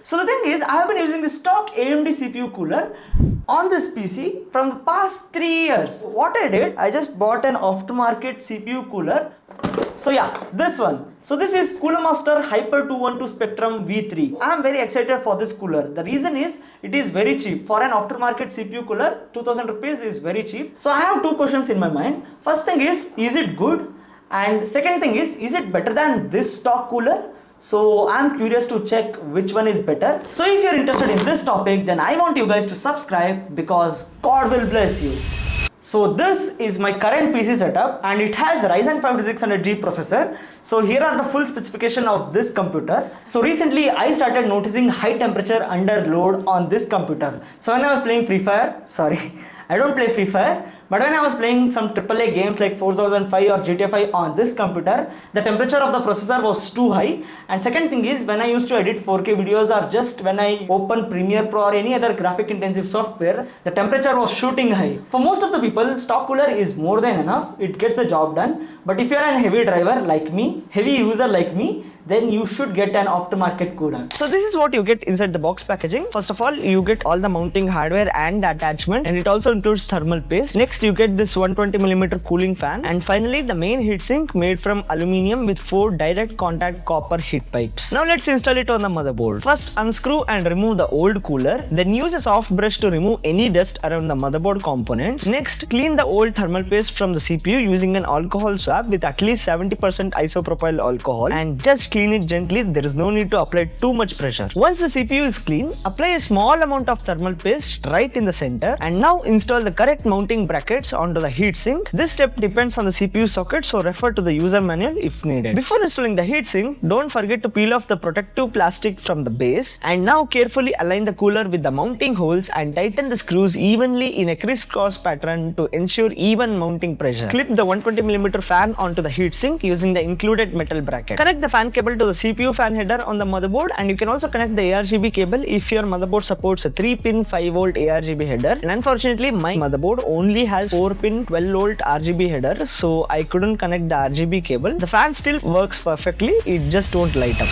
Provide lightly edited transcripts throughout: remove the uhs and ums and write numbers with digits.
So the thing is, I have been using the stock AMD CPU cooler on this PC from the past 3 years. What I did, I just bought an aftermarket CPU cooler. So yeah, this one. So this is Cooler Master Hyper 212 Spectrum V3. I am very excited for this cooler. The reason is, it is very cheap. For an aftermarket CPU cooler, 2000 rupees is very cheap. So I have two questions in my mind. First thing is it good? And second thing is it better than this stock cooler? So I'm curious to check which one is better. So if you're interested in this topic, then I want you guys to subscribe because God will bless you. So this is my current PC setup and it has Ryzen 5 5600G processor. So here are the full specification of this computer. So recently I started noticing high temperature under load on this computer. So when I was playing Free Fire, I don't play Free Fire, but when I was playing some AAA games like 4005 or GTA 5 on this computer, the temperature of the processor was too high. And second thing is, when I used to edit 4K videos or just when I open Premiere Pro or any other graphic intensive software, the temperature was shooting high. For most of the people, stock cooler is more than enough. It gets the job done. But if you are a heavy driver like me, heavy user like me, then you should get an aftermarket cooler. So this is what you get inside the box packaging. First of all, you get all the mounting hardware and the attachments, and it also includes thermal paste. Next, you get this 120mm cooling fan, and finally the main heatsink made from aluminium with 4 direct contact copper heat pipes. Now let's install it on the motherboard. First, unscrew and remove the old cooler, then use a soft brush to remove any dust around the motherboard components. Next, clean the old thermal paste from the CPU using an alcohol swab with at least 70% isopropyl alcohol, and just clean it gently. There is no need to apply too much pressure. Once the CPU is clean, apply a small amount of thermal paste right in the center, and now install the correct mounting brackets onto the heatsink. This step depends on the CPU socket, so refer to the user manual if needed. Before installing the heatsink, don't forget to peel off the protective plastic from the base, and now carefully align the cooler with the mounting holes and tighten the screws evenly in a crisscross pattern to ensure even mounting pressure. Clip the 120mm fan onto the heatsink using the included metal bracket. Connect the fan cable to the CPU fan header on the motherboard, and you can also connect the ARGB cable if your motherboard supports a 3-pin 5V ARGB header. And unfortunately, my motherboard only has 4-pin 12V RGB header, so I couldn't connect the RGB cable. The fan still works perfectly, it just won't light up.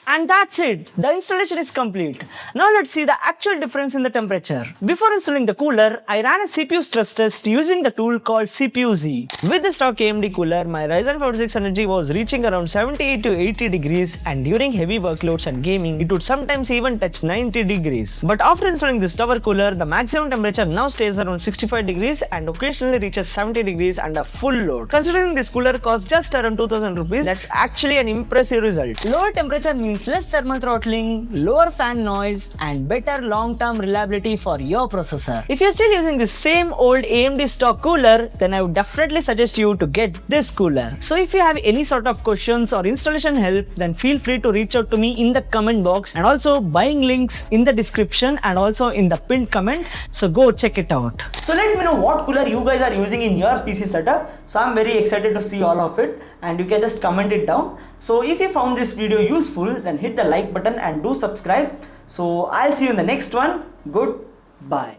And that's it. The installation is complete. Now let's see the actual difference in the temperature. Before installing the cooler, I ran a CPU stress test using the tool called CPU-Z. With the stock AMD cooler, my Ryzen 5 5600G was reaching around 78 to 80 degrees, and during heavy workloads and gaming, it would sometimes even touch 90 degrees. But after installing this tower cooler, the maximum temperature now stays around 65 degrees and occasionally reaches 70 degrees under full load. Considering this cooler costs just around 2000 rupees, that's actually an impressive result. Lower temperature means less thermal throttling, lower fan noise, and better long-term reliability for your processor. If you're still using the same old AMD stock cooler, then I would definitely suggest you to get this cooler. So if you have any sort of questions or installation help, then feel free to reach out to me in the comment box, and also buying links in the description and also in the pinned comment, so go check it out. So let me know what cooler you guys are using in your PC setup. So I'm very excited to see all of it, and you can just comment it down. So if you found this video useful, then hit the like button and do subscribe. So I'll see you in the next one. Goodbye.